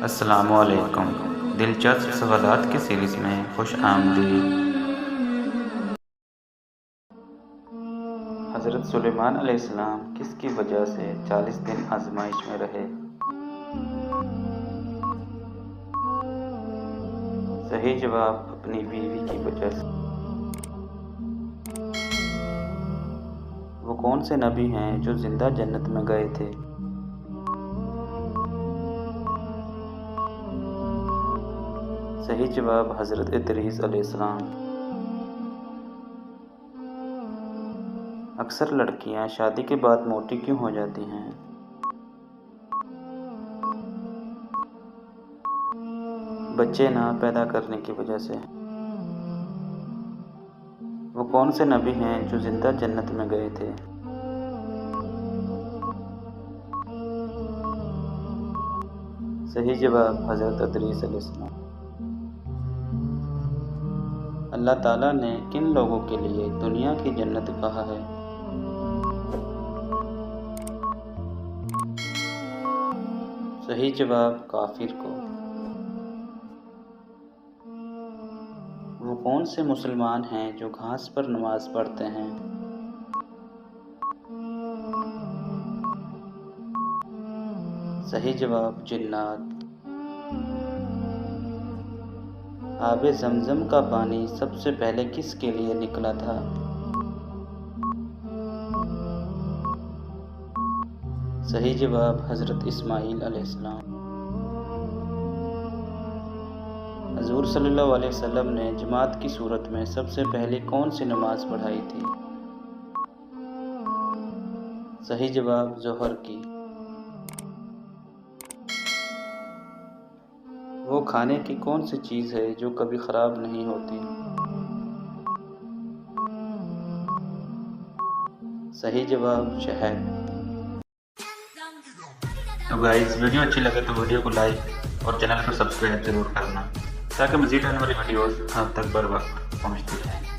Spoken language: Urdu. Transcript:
السلام علیکم۔ دلچسپ سوالات کی سیریز میں خوش آمدید۔ حضرت سلیمان علیہ السلام کس کی وجہ سے 40 دن آزمائش میں رہے؟ صحیح جواب اپنی بیوی کی وجہ سے۔ وہ کون سے نبی ہیں جو زندہ جنت میں گئے تھے؟ صحیح جواب حضرت ادریس علیہ السلام۔ اکثر لڑکیاں شادی کے بعد موٹی کیوں ہو جاتی ہیں؟ بچے نہ پیدا کرنے کی وجہ سے۔ وہ کون سے نبی ہیں جو زندہ جنت میں گئے تھے؟ صحیح جواب حضرت ادریس علیہ السلام۔ اللہ تعالیٰ نے کن لوگوں کے لیے دنیا کی جنت کہا ہے؟ صحیح جواب کافر کو۔ وہ کون سے مسلمان ہیں جو گھاس پر نماز پڑھتے ہیں؟ صحیح جواب جنات۔ آب زمزم کا پانی سب سے پہلے کس کے لیے نکلا تھا؟ صحیح جواب حضرت اسماعیل علیہ السلام۔ حضور صلی اللہ علیہ وسلم نے جماعت کی صورت میں سب سے پہلے کون سی نماز پڑھائی تھی؟ صحیح جواب ظہر کی۔ وہ کھانے کی کون سی چیز ہے جو کبھی خراب نہیں ہوتی؟ صحیح جواب شہد۔ تو گائز ویڈیو اچھی لگے تو ویڈیو کو لائک اور چینل کو سبسکرائب ضرور کرنا تاکہ مزید آنے والی ویڈیوز آپ تک بر وقت پہنچتی رہیں۔